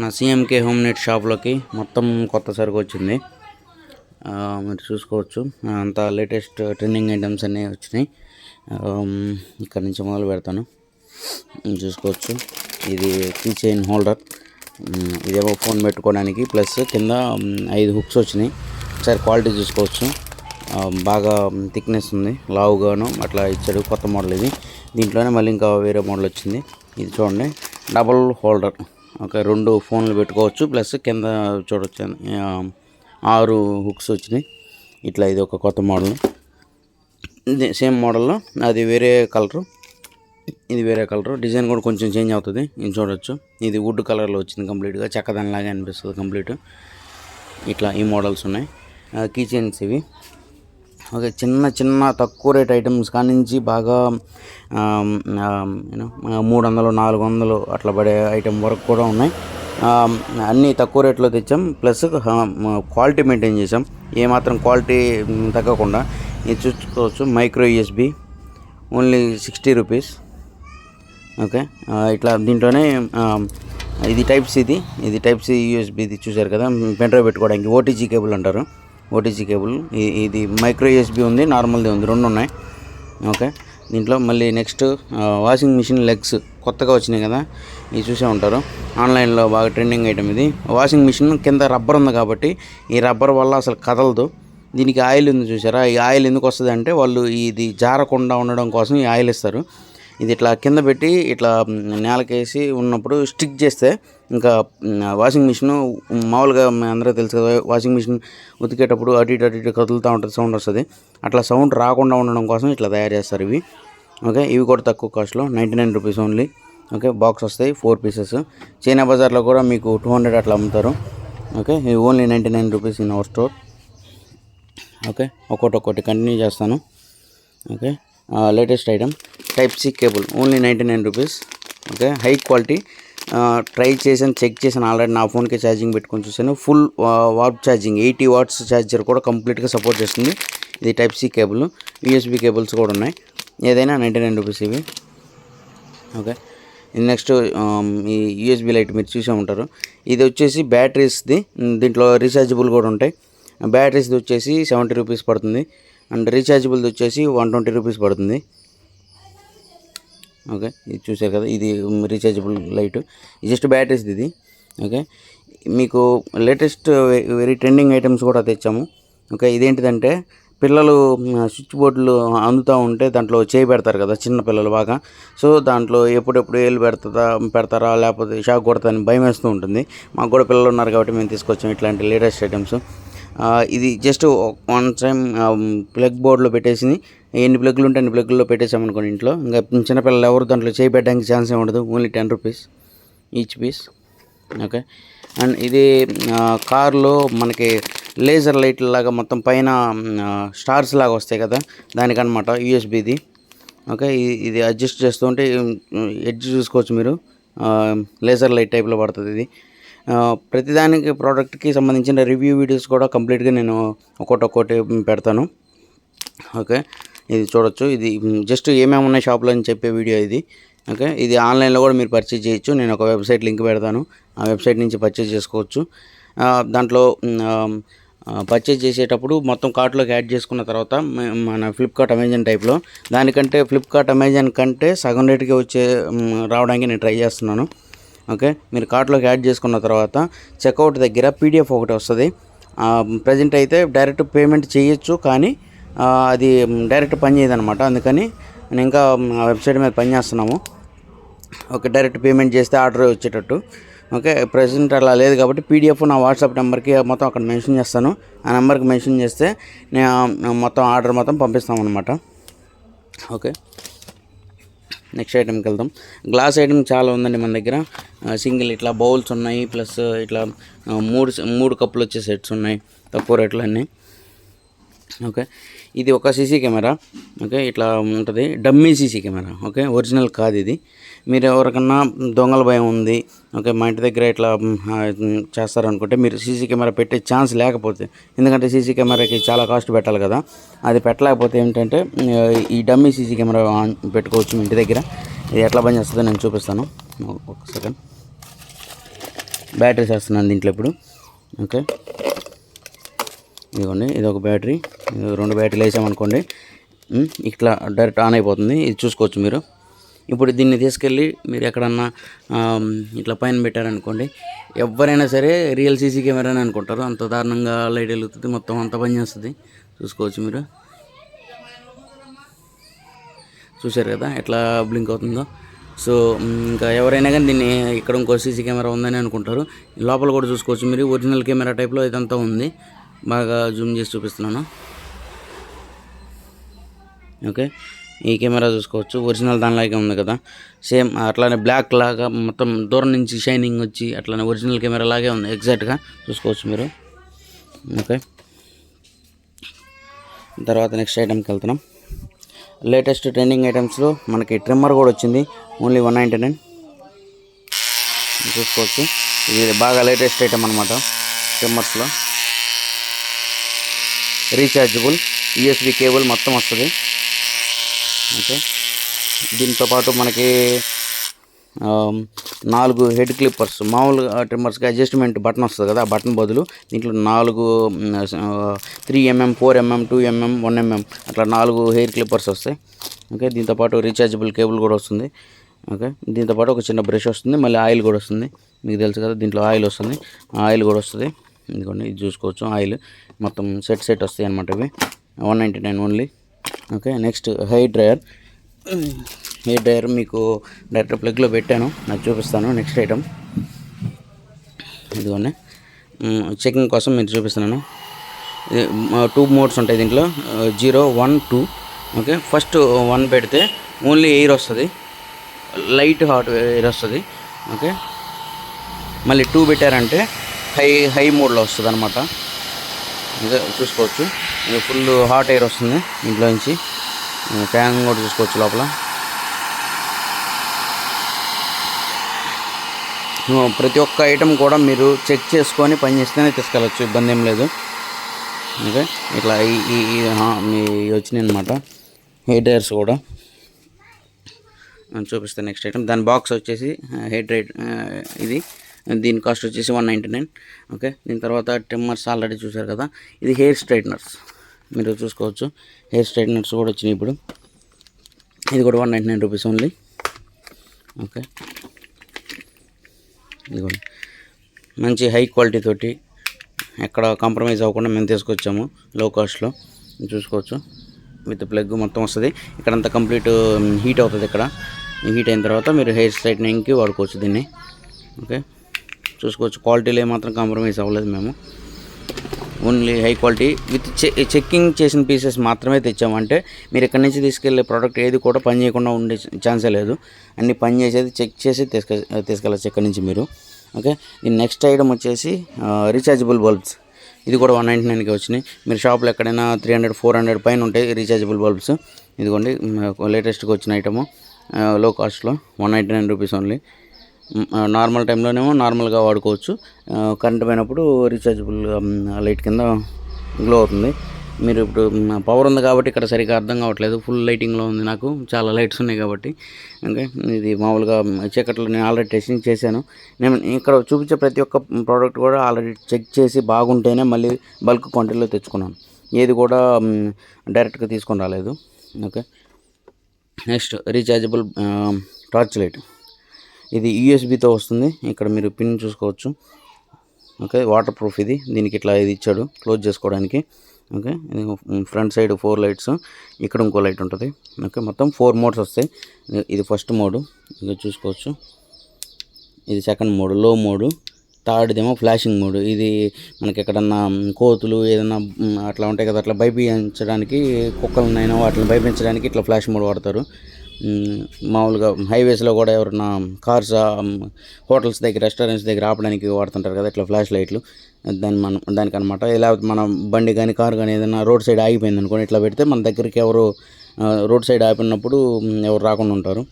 నా సిఎంకే home net షాప్లోకి మొత్తం కొత్త సరుకు వచ్చింది. మీరు చూసుకోవచ్చు, అంతా లేటెస్ట్ ట్రెండింగ్ ఐటమ్స్ అన్నీ వచ్చినాయి. ఇక్కడ నుంచి మొదలు పెడతాను. చూసుకోవచ్చు, ఇది కీ చైన్ హోల్డర్. ఇదేమో ఫోన్ పెట్టుకోవడానికి, ప్లస్ కింద 5 హుక్స్ వచ్చినాయి. ఒకసారి క్వాలిటీ చూసుకోవచ్చు, బాగా థిక్నెస్ ఉంది, లావుగాను అట్లా ఇచ్చాడు. కొత్త మోడల్ ఇది. దీంట్లోనే మళ్ళీ ఇంకా వేరే మోడల్ వచ్చింది. ఇది చూడండి, డబుల్ హోల్డర్. ఓకే, 2 ఫోన్లు పెట్టుకోవచ్చు. ప్లస్ కింద చూడొచ్చు 6 హుక్స్ వచ్చినాయి. ఇట్లా ఇది ఒక కొత్త మోడల్. ఇది సేమ్ మోడల్లో అది వేరే కలరు, ఇది వేరే కలరు. డిజైన్ కూడా కొంచెం చేంజ్ అవుతుంది. ఇది చూడొచ్చు, ఇది వుడ్ కలర్లో వచ్చింది. కంప్లీట్గా చెక్కదానిలాగా అనిపిస్తుంది కంప్లీట్. ఇట్లా ఈ మోడల్స్ ఉన్నాయి. కీ చైన్స్ ఇవి. ఓకే, చిన్న చిన్న తక్కువ రేట్ ఐటమ్స్ కానించి బాగా 300 400 అట్లా పడే ఐటమ్ వరకు కూడా ఉన్నాయి. అన్నీ తక్కువ రేట్లో తెచ్చాం. ప్లస్ క్వాలిటీ మెయింటైన్ చేసాం, ఏమాత్రం క్వాలిటీ తగ్గకుండా. ఇది చూసుకోవచ్చు, micro USB, only 60 rupees. Okay, ఇట్లా దీంట్లోనే ఇది టైప్ సి, ఇది టైప్ సి యూఎస్బి. ఇది చూసారు కదా, పెన్ డ్రైవ్ పెట్టుకోవడానికి ఓటీజీ కేబుల్ అంటారు. OTG cable. ఇది మైక్రో యూఎస్బి ఉంది, నార్మల్ది ఉంది, 2 ఉన్నాయి. ఓకే, దీంట్లో మళ్ళీ నెక్స్ట్ వాషింగ్ మిషన్ లెగ్స్ కొత్తగా వచ్చినాయి కదా, ఇవి చూసే ఉంటారు. ఆన్లైన్లో బాగా ట్రెండింగ్ ఐటమ్ ఇది. వాషింగ్ మిషన్ కింద రబ్బర్ ఉంది కాబట్టి ఈ రబ్బర్ వల్ల అసలు కదలదు. దీనికి ఆయిల్ ఉంది చూసారా. ఈ ఆయిల్ ఎందుకు వస్తుంది అంటే, వాళ్ళు ఇది జారకుండా ఉండడం కోసం ఈ ఆయిల్ ఇస్తారు. ఇది ఇట్లా కింద పెట్టి ఇట్లా నేలకేసి ఉన్నప్పుడు స్టిక్ చేస్తే ఇంకా వాషింగ్ మిషన్ మామూలుగా అందరూ తెలుసు కదా, వాషింగ్ మిషన్ ఉతికేటప్పుడు అటు ఇటు కదులుతూ ఉంటుంది, సౌండ్ వస్తుంది. అట్లా సౌండ్ రాకుండా ఉండడం కోసం ఇట్లా తయారు చేస్తారు ఇవి. ఓకే, ఇవి కూడా తక్కువ కాస్ట్లో 99 రూపీస్ ఓన్లీ. ఓకే, బాక్స్ వస్తాయి 4 పీసెస్. చైనా బజార్లో కూడా మీకు 200 అట్లా అమ్ముతారు. ఓకే, ఇవి only 99 rupees in our store. Okay, ఒక్కొక్కటి కంటిన్యూ చేస్తాను. Okay, latest item type C cable, only 99 rupees. Okay, high quality. Try చేశాను, చెక్ చేశాను ఆల్రెడీ. నా ఫోన్కి ఛార్జింగ్ పెట్టుకొని చూసాను. Full watt charging, 80 watts charger కూడా కంప్లీట్గా సపోర్ట్ చేస్తుంది. ఇది type C cable. USB cables కూడా ఉన్నాయి. ఏదైనా 99 రూపీస్ ఇవి. ఓకే, ఇది నెక్స్ట్ ఈ యూఎస్బి లైట్ మీరు చూసే ఉంటారు. ఇది వచ్చేసి బ్యాటరీస్ది. దీంట్లో రీఛార్జబుల్ కూడా ఉంటాయి. బ్యాటరీస్ది వచ్చేసి 70 రూపీస్ పడుతుంది. అండ్ రీఛార్జబుల్ది వచ్చేసి 120 రూపీస్ పడుతుంది. ఓకే, ఇది చూసారు కదా, ఇది రీఛార్జబుల్ లైట్. ఇది జస్ట్ బ్యాటరీస్ది ఇది. ఓకే, మీకు లేటెస్ట్ వెరీ ట్రెండింగ్ ఐటమ్స్ కూడా తెచ్చాము. ఓకే, ఇదేంటిదంటే, పిల్లలు స్విచ్ బోర్డులు అందుతూ ఉంటే దాంట్లో చేయి పెడతారు కదా చిన్న పిల్లలు బాగా. సో దాంట్లో ఎప్పుడెప్పుడు ఏళ్ళు పెడతారా లేకపోతే షాక్ కొడతారని భయం వేస్తూ ఉంటుంది. మాకు కూడా పిల్లలు ఉన్నారు కాబట్టి మేము తీసుకొచ్చాము ఇట్లాంటి లేటెస్ట్ ఐటమ్స్. ఇది జస్ట్ 1 టైం ప్లగ్ బోర్డులో పెట్టేసి ఎన్ని ప్లగ్లు ఉంటే అన్ని ప్లగ్లో పెట్టేసామనుకోండి ఇంట్లో. ఇంకా చిన్నపిల్లలు ఎవరు దాంట్లో చేయి పెట్టడానికి ఛాన్సే ఉండదు. Only 10 rupees each piece. Okay, and ఇది కార్లో మనకి లేజర్ లైట్ లాగా మొత్తం పైన స్టార్స్ లాగా వస్తాయి కదా, దానికనమాట యూఎస్బిది. ఓకే, ఇది అడ్జస్ట్ చేస్తూ ఉంటే ఎడ్జ్ చూసుకోవచ్చు మీరు, లేజర్ లైట్ టైప్లో పడుతుంది ఇది. ప్రతిదానికి ప్రోడక్ట్కి సంబంధించిన రివ్యూ వీడియోస్ కూడా కంప్లీట్గా నేను ఒక్కొక్కటి పెడతాను. ఓకే, ఇది చూడొచ్చు, ఇది జస్ట్ ఏమేమి ఉన్నాయి షాప్లో అని చెప్పే వీడియో ఇది. ఓకే, ఇది ఆన్లైన్లో కూడా మీరు పర్చేజ్ చేయొచ్చు. నేను ఒక వెబ్సైట్ లింక్ పెడతాను, ఆ వెబ్సైట్ నుంచి పర్చేజ్ చేసుకోవచ్చు. దాంట్లో పర్చేజ్ చేసేటప్పుడు మొత్తం కార్ట్లోకి యాడ్ చేసుకున్న తర్వాత మన ఫ్లిప్కార్ట్ అమెజాన్ టైప్లో దానికంటే ఫ్లిప్కార్ట్ అమెజాన్ కంటే సగం రేటుకి రావడానికి నేను ట్రై చేస్తున్నాను. ఓకే, మీరు కార్ట్లోకి యాడ్ చేసుకున్న తర్వాత చెక్అవుట్ దగ్గర పీడిఎఫ్ ఒకటి వస్తుంది. ప్రజెంట్ అయితే డైరెక్ట్ పేమెంట్ చేయొచ్చు, కానీ అది డైరెక్ట్ పని చేయదనమాట. అందుకని నేను ఇంకా వెబ్సైట్ మీద పని చేస్తున్నాము. ఓకే, డైరెక్ట్ పేమెంట్ చేస్తే ఆర్డర్ వచ్చేటట్టు. ఓకే, ప్రజెంట్ అలా లేదు కాబట్టి పీడిఎఫ్ నా వాట్సాప్ నెంబర్కి మొత్తం అక్కడ మెన్షన్ చేస్తాను. ఆ నెంబర్కి మెన్షన్ చేస్తే నేను మొత్తం ఆర్డర్ మొత్తం పంపిస్తామన్నమాట. ఓకే, నెక్స్ట్ ఐటెంకి వెళ్దాం. గ్లాస్ ఐటమ్ చాలా ఉందండి మన దగ్గర. సింగిల్ ఇట్లా బౌల్స్ ఉన్నాయి, ప్లస్ ఇట్లా 3 కప్పులు వచ్చే సెట్స్ ఉన్నాయి తక్కువ రేట్లు అన్నీ. ఓకే, ఇది ఒక సీసీ కెమెరా. ఓకే, ఇట్లా ఉంటుంది, dummy CC camera. Okay, original కాదు ఇది. మీరు ఎవరికన్నా దొంగల భయం ఉంది, ఓకే, మా ఇంటి దగ్గర ఇట్లా చేస్తారనుకుంటే మీరు సీసీ కెమెరా పెట్టే ఛాన్స్ లేకపోతే, ఎందుకంటే సీసీ కెమెరాకి చాలా కాస్ట్ పెట్టాలి కదా, అది పెట్టలేకపోతే ఏంటంటే ఈ డమ్మీ సీసీ కెమెరా పెట్టుకోవచ్చు మీ ఇంటి దగ్గర. ఇది ఎట్లా పని చేస్తుందో నేను చూపిస్తాను, ఒక సెకండ్. బ్యాటరీస్ వేస్తున్నాను దీంట్లో ఇప్పుడు. ఓకే, ఇదిగోండి, ఇది ఒక బ్యాటరీ, 2 బ్యాటరీలు వేసామనుకోండి ఇట్లా డైరెక్ట్ ఆన్ అయిపోతుంది. ఇది చూసుకోవచ్చు మీరు. ఇప్పుడు దీన్ని తీసుకెళ్ళి మీరు ఎక్కడన్నా ఇట్లా పైన పెట్టారనుకోండి, ఎవరైనా సరే రియల్ సీసీ కెమెరా అని అనుకుంటారు. అంత దారుణంగా లైట్ వెలుగుతుంది, మొత్తం అంతా పనిచేస్తుంది. చూసుకోవచ్చు మీరు, చూశారు కదా ఎట్లా బ్లింక్ అవుతుందో. సో ఇంకా ఎవరైనా కానీ దీన్ని ఇక్కడ ఇంకో సీసీ కెమెరా ఉందని అనుకుంటారు. లోపల కూడా చూసుకోవచ్చు మీరు, ఒరిజినల్ కెమెరా టైప్లో ఇదంతా ఉంది. బాగా జూమ్ చేసి చూపిస్తున్నాను. ఓకే, ఈ కెమెరా చూసుకోవచ్చు, ఒరిజినల్ దానిలాగే ఉంది కదా, సేమ్ అట్లానే బ్లాక్ లాగా మొత్తం దూరం నుంచి షైనింగ్ వచ్చి అట్లానే ఒరిజినల్ కెమెరా లాగే ఉంది ఎగ్జాక్ట్గా, చూసుకోవచ్చు మీరు. ఓకే, తర్వాత నెక్స్ట్ ఐటమ్కి వెళ్తున్నాం. లేటెస్ట్ ట్రెండింగ్ ఐటమ్స్లో మనకి ట్రిమ్మర్ కూడా వచ్చింది, ఓన్లీ 199. చూసుకోవచ్చు, ఇది బాగా లేటెస్ట్ ఐటమ్ అనమాట. ట్రిమ్మర్స్లో రీఛార్జబుల్ యూఎస్బి కేబుల్ మొత్తం వస్తుంది. ఓకే, దీంతో పాటు మనకి 4 హెడ్ క్లిప్పర్స్, మామూలుగా ట్రిమ్మర్స్కి అడ్జస్ట్మెంట్ బటన్ వస్తుంది కదా, ఆ బటన్ బదులు దీంట్లో 4 3mm, 4mm, 2mm, 1mm అట్లా 4 హెయిర్ క్లిప్పర్స్ వస్తాయి. ఓకే, దీంతోపాటు రీఛార్జబుల్ కేబుల్ కూడా వస్తుంది. ఓకే, దీంతోపాటు ఒక చిన్న బ్రష్ వస్తుంది, మళ్ళీ ఆయిల్ కూడా వస్తుంది. మీకు తెలుసు కదా దీంట్లో ఆయిల్ వస్తుంది, ఆయిల్ కూడా వస్తుంది. ఇదిగోండి, ఇది చూసుకోవచ్చు, ఆయిల్ మొత్తం సెట్ వస్తాయి అన్నమాట. ఇవి 199 only. Okay, next hair dryer మీకు డైరెక్ట్ ప్లగ్లో పెట్టాను, నాకు చూపిస్తాను. నెక్స్ట్ ఐటమ్ ఇదిగోండి, చెకింగ్ కోసం మీరు చూపిస్తున్నాను. 2 మోడ్స్ ఉంటాయి దీంట్లో, 0, 1, 2. ఓకే, ఫస్ట్ 1 పెడితే ఓన్లీ ఎయిర్ వస్తుంది, లైట్ హాట్ ఎయిర్ వస్తుంది. ఓకే, మళ్ళీ 2 పెట్టారంటే హై మోడ్లో వస్తుంది అనమాట. ఇదే చూసుకోవచ్చు, ఇది ఫుల్ హాట్ ఎయిర్ వస్తుంది ఇంట్లో నుంచి. ఫ్యాన్ కూడా చూసుకోవచ్చు లోపల. ప్రతి ఒక్క ఐటమ్ కూడా మీరు చెక్ చేసుకొని పని చేస్తేనే తీసుకెళ్ళచ్చు, ఇబ్బంది ఏం లేదు. ఓకే, ఇట్లా మీ వచ్చినాయి అనమాట హెయిర్ డ్రైయర్స్ కూడా చూపిస్తాను. నెక్స్ట్ ఐటమ్, దాని బాక్స్ వచ్చేసి హెయిర్ డ్రైయర్, ఇది దీని కాస్ట్ వచ్చేసి 199. ఓకే, దీని తర్వాత ట్రిమ్మర్స్ ఆల్రెడీ చూసారు కదా, ఇది హెయిర్ స్ట్రైట్నర్స్ మీరు చూసుకోవచ్చు. హెయిర్ స్ట్రైట్నర్స్ కూడా వచ్చినాయి ఇప్పుడు, ఇది కూడా 199 రూపీస్ ఓన్లీ. ఓకే, ఇదిగోండి, మంచి హై క్వాలిటీ తోటి ఎక్కడ కాంప్రమైజ్ అవ్వకుండా మేము తీసుకొచ్చాము లో కాస్ట్లో. చూసుకోవచ్చు, విత్ ప్లగ్ మొత్తం వస్తుంది. ఇక్కడంతా కంప్లీట్ హీట్ అవుతుంది. ఇక్కడ హీట్ అయిన తర్వాత మీరు హెయిర్ స్ట్రైట్నింగ్కి వాడుకోవచ్చు దీన్ని. ఓకే, చూసుకోవచ్చు, క్వాలిటీలో ఏమాత్రం కాంప్రమైజ్ అవ్వలేదు మేము, only high quality with checking చేసిన పీసెస్ మాత్రమే తెచ్చాము. అంటే మీరు ఇక్కడి నుంచి తీసుకెళ్లే ప్రోడక్ట్ ఏది కూడా పని చేయకుండా ఉండే ఛాన్సే లేదు, అన్ని పని చేసేది చెక్ చేసి తీసుకెళ్ళచ్చు ఇక్కడి నుంచి మీరు. ఓకే, ఈ నెక్స్ట్ ఐటమ్ వచ్చేసి రీఛార్జబుల్ బల్బ్స్, ఇది కూడా 199కి వచ్చినాయి. మీరు షాప్లో ఎక్కడైనా 300, 400 పైన ఉంటాయి రీఛార్జబుల్ బల్బ్స్. ఇదిగోండి, లేటెస్ట్గా వచ్చిన ఐటము, లో కాస్ట్లో 199 రూపీస్ ఓన్లీ. నార్మల్ టైంలోనేమో నార్మల్గా వాడుకోవచ్చు, కరెంట్ పోయినప్పుడు రీఛార్జబుల్ లైట్ కింద గ్లో అవుతుంది. మీరు ఇప్పుడు పవర్ ఉంది కాబట్టి ఇక్కడ సరిగ్గా అర్థం కావట్లేదు, ఫుల్ లైటింగ్లో ఉంది, నాకు చాలా లైట్స్ ఉన్నాయి కాబట్టి. ఓకే, ఇది మామూలుగా చీకట్లో నేను ఆల్రెడీ టెస్టింగ్ చేశాను. నేను ఇక్కడ చూపించే ప్రతి ఒక్క ప్రోడక్ట్ కూడా ఆల్రెడీ చెక్ చేసి బాగుంటేనే మళ్ళీ బల్క్ క్వాంటిటీలో తెచ్చుకున్నాను, ఏది కూడా డైరెక్ట్గా తీసుకొని రాలేదు. Okay, next rechargeable torch light, ఇది యూఎస్బితో వస్తుంది. ఇక్కడ మీరు పిన్ చూసుకోవచ్చు. ఓకే, వాటర్ ప్రూఫ్ ఇది, దీనికి ఇట్లా ఇది ఇచ్చాడు క్లోజ్ చేసుకోవడానికి. ఓకే, ఇది ఫ్రంట్ సైడ్ 4 లైట్స్, ఇక్కడ ఇంకో లైట్ ఉంటుంది. ఓకే, మొత్తం 4 మోడ్స్ వస్తాయి. ఇది ఫస్ట్ మోడు, ఇది చూసుకోవచ్చు. ఇది సెకండ్ మోడు, లో మోడు. థర్డ్దేమో ఫ్లాషింగ్ మోడ్, ఇది మనకి ఎక్కడన్నా కోతులు ఏదన్నా అట్లా ఉంటాయి కదా, అట్లా భయపించడానికి, కుక్కలనైనా వాటిని భయపించడానికి ఇట్లా ఫ్లాష్ మోడ్ వాడతారు. మామూలుగా హైవేస్లో కూడా ఎవరైనా కార్స్ హోటల్స్ దగ్గర, రెస్టారెంట్స్ దగ్గర ఆపడానికి వాడుతుంటారు కదా ఇట్లా ఫ్లాష్ లైట్లు, దానికి అనమాట. ఇలా మన బండి కానీ కారు కానీ ఏదైనా రోడ్ సైడ్ ఆగిపోయింది అనుకోండి, ఇట్లా పెడితే మన దగ్గరికి ఎవరు రోడ్ సైడ్ ఆపినప్పుడు ఎవరు రాకుండా ఉంటారు.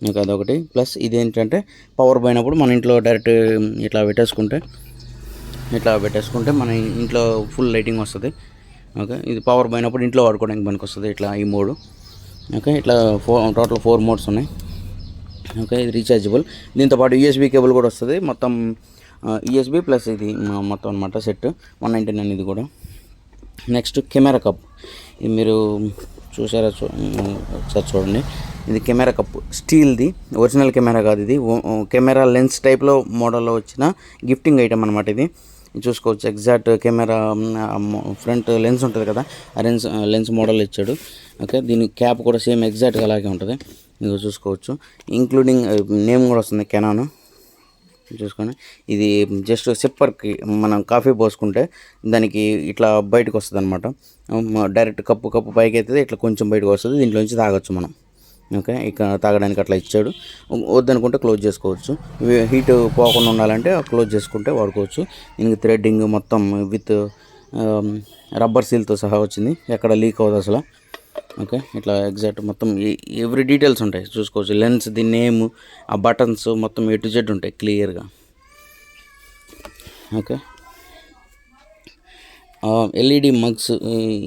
ఇంకా అదొకటి. ప్లస్ ఇదేంటంటే పవర్ పోయినప్పుడు మన ఇంట్లో డైరెక్ట్ ఇట్లా పెట్టేసుకుంటే మన ఇంట్లో ఫుల్ లైటింగ్ వస్తుంది. ఓకే, ఇది పవర్ పోయినప్పుడు ఇంట్లో వాడుకోవడానికి పనికి వస్తుంది ఇట్లా ఈ మోడు. ఓకే, ఇట్లా టోటల్ 4 మోడ్స్ ఉన్నాయి. ఓకే, ఇది రీఛార్జబుల్, దీంతోపాటు యూఎస్బీ కేబుల్ కూడా వస్తుంది. మొత్తం యూఎస్బి ప్లస్ ఇది మొత్తం అనమాట సెట్ 199 ఇది కూడా. నెక్స్ట్ కెమెరా కప్, ఇది మీరు చూసారా ఒకసారి చూడండి. ఇది కెమెరా కప్ స్టీల్ది, ఒరిజినల్ కెమెరా కాదు ఇది, కెమెరా లెన్స్ టైప్లో మోడల్లో వచ్చిన గిఫ్టింగ్ ఐటమ్ అనమాట ఇది. చూసుకోవచ్చు ఎగ్జాక్ట్ కెమెరా ఫ్రంట్ లెన్స్ ఉంటుంది కదా, ఆ లెన్స్ మోడల్ ఇచ్చాడు. ఓకే, దీని క్యాప్ కూడా సేమ్ ఎగ్జాక్ట్గా అలాగే ఉంటుంది. ఇది చూసుకోవచ్చు, ఇంక్లూడింగ్ నేమ్ కూడా వస్తుంది కెనాన్. చూసుకొని ఇది జస్ట్ సిప్పర్కి మనం కాఫీ పోసుకుంటే దానికి ఇట్లా బయటకు వస్తుంది అనమాట. డైరెక్ట్ కప్పు పైకి అవుతుంది, ఇట్లా కొంచెం బయటకు వస్తుంది, దీంట్లోంచి తాగొచ్చు మనం. ఓకే, ఇక తాగడానికి అట్లా ఇచ్చాడు. వద్దనుకుంటే క్లోజ్ చేసుకోవచ్చు, హీట్ పోకుండా ఉండాలంటే క్లోజ్ చేసుకుంటే వాడుకోవచ్చు. దీనికి థ్రెడ్డింగ్ మొత్తం విత్ రబ్బర్ సీల్తో సహా వచ్చింది, ఎక్కడ లీక్ అవ్వదు అసలు. ఓకే, ఇట్లా ఎగ్జాక్ట్ మొత్తం ఎవ్రీ డీటెయిల్స్ ఉంటాయి చూసుకోవచ్చు. లెన్స్, ది నేమ్, ఆ బటన్స్ మొత్తం A to Z ఉంటాయి క్లియర్గా. Okay, LED mugs,